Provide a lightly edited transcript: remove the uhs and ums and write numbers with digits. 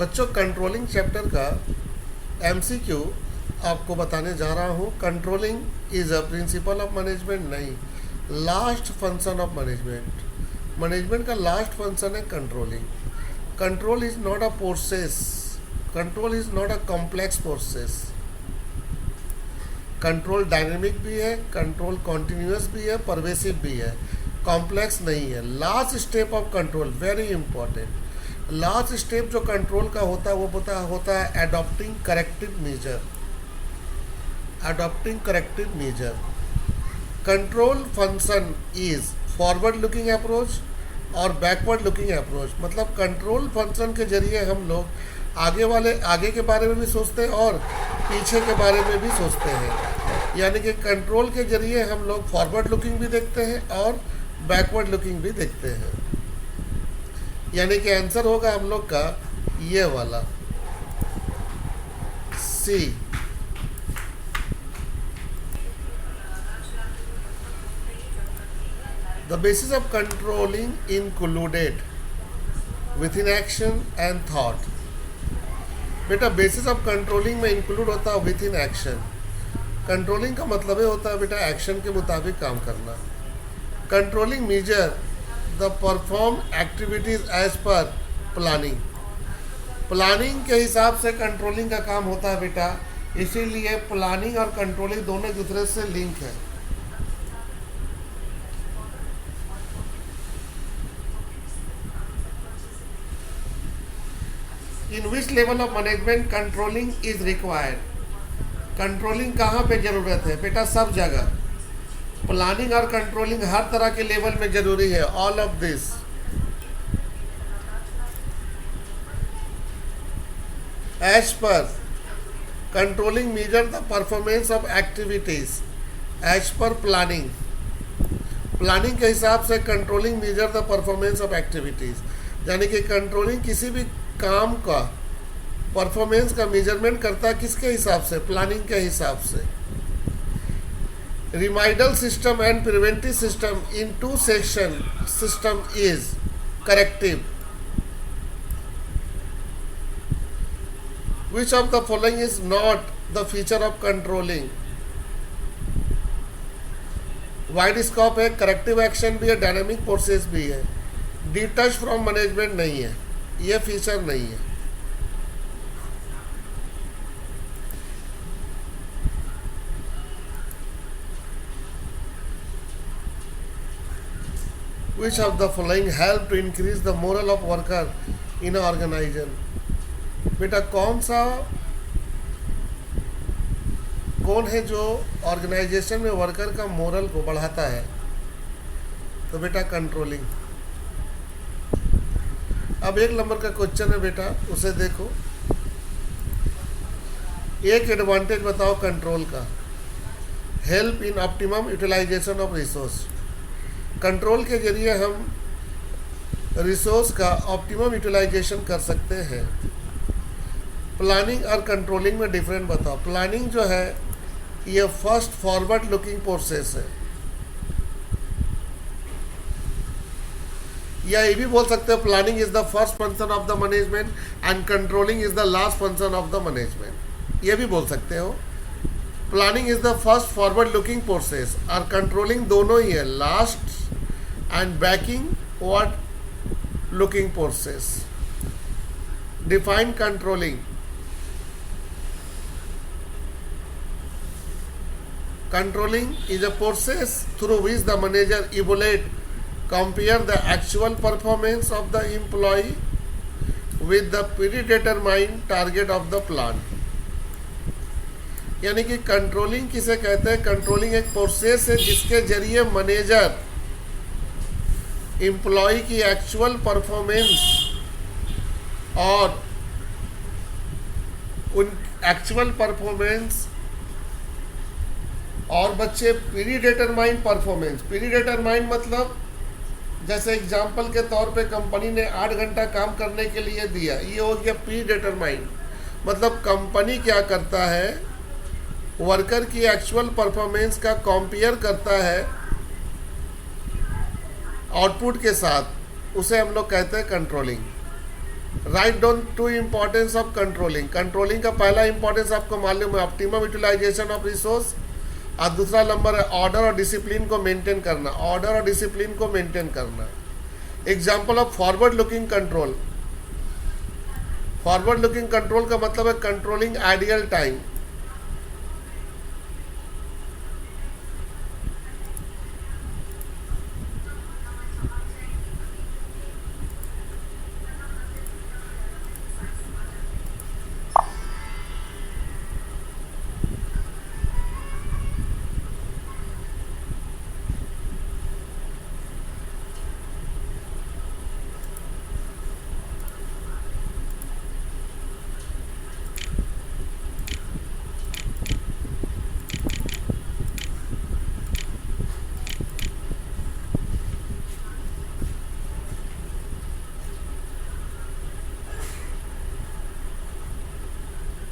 बच्चों controlling chapter का MCQ आपको बताने जा रहा हूँ। Controlling is a principle of management नहीं, last function of management. Management का लास्ट फंक्शन है controlling. Control is not a process, control is not a complex process. Control dynamic भी है, कंट्रोल कॉन्टिन्यूस भी है, परवेसिव भी है, कॉम्प्लेक्स नहीं है। Last step of control very important. Last step जो कंट्रोल का होता है वो होता है adopting corrective measure. Adopting corrective measure. Control function is forward looking approach और बैकवर्ड लुकिंग अप्रोच। मतलब कंट्रोल फंक्शन के जरिए हम लोग आगे के बारे में भी सोचते हैं और पीछे के बारे में भी सोचते हैं। यानी कि कंट्रोल के जरिए हम लोग फॉरवर्ड लुकिंग भी देखते हैं और बैकवर्ड लुकिंग भी देखते हैं। यानी कि आंसर होगा हम लोग का ये वाला सी। The basis of controlling included within action and thought। बेटा बेसिस ऑफ कंट्रोलिंग में इंक्लूड होता है विथ इन एक्शन। कंट्रोलिंग का मतलब ये होता है बेटा एक्शन के मुताबिक काम करना। Controlling measure the perform activities as per planning. Planning के हिसाब से कंट्रोलिंग का काम होता है बेटा, इसीलिए प्लानिंग और कंट्रोलिंग दोनों एक दूसरे से लिंक है। In which level of management controlling is required. Controlling कहाँ पे जरूरत है बेटा? सब जगह। प्लानिंग और कंट्रोलिंग हर तरह के लेवल में जरूरी है। All of this as per controlling measure the performance of activities as per planning. Planning के हिसाब से controlling measure the performance of activities. यानी कि कंट्रोलिंग किसी भी काम का परफॉर्मेंस का मेजरमेंट करता है किसके हिसाब से? प्लानिंग के हिसाब से। Remedial system and preventive system in to section system is corrective. Which of the following is not the feature of controlling? Wide scope है, करेक्टिव एक्शन भी है, डायनामिक प्रोसेस भी है। डिटच फ्रॉम मैनेजमेंट नहीं है, ये फीचर नहीं है। Which of the following help to increase the moral of worker in an organization? बेटा कौन है जो ऑर्गेनाइजेशन में वर्कर का मोरल को बढ़ाता है? तो बेटा कंट्रोलिंग। अब एक नंबर का क्वेश्चन है बेटा, उसे देखो। एक एडवांटेज बताओ कंट्रोल का। Help in optimum utilisation of resource. Control के जरिए हम रिसोर्स का ऑप्टिमम यूटिलाइजेशन कर सकते हैं। प्लानिंग और कंट्रोलिंग में डिफरेंट बताओ। प्लानिंग जो है ये फर्स्ट फॉरवर्ड लुकिंग प्रोसेस है, या ये भी बोल सकते हो planning is the first function of the management and controlling is the last function of the management. ये भी बोल सकते हो। Planning is the first forward looking process और कंट्रोलिंग दोनों ही है, last and banking looking process. Define controlling. Controlling is a process through which the manager evaluate, compare the actual performance of the employee with the predetermined target of the plan। यानी कि controlling किसे कहते हैं? Controlling एक process है जिसके जरिए manager employ की एक्चुअल परफॉर्मेंस और उन एक्चुअल परफॉर्मेंस और बच्चे प्रीडिटरमाइंड परफॉर्मेंस। प्रीडिटरमाइंड मतलब जैसे एग्जाम्पल के तौर पे कंपनी ने 8 घंटा काम करने के लिए दिया, ये हो गया प्रीडिटरमाइंड। मतलब कंपनी क्या करता है, वर्कर की एक्चुअल परफॉर्मेंस का कंपेयर करता है आउटपुट के साथ, उसे हम लोग कहते हैं controlling. Write down two importance of controlling. Controlling का पहला इंपॉर्टेंस आपको मालूम है ऑप्टिमम यूटिलाइजेशन ऑफ रिसोर्स, और दूसरा नंबर है ऑर्डर और डिसिप्लिन को मेंटेन करना, ऑर्डर और डिसिप्लिन को मेंटेन करना। Example of forward looking control. Forward looking control का मतलब है कंट्रोलिंग आइडियल टाइम।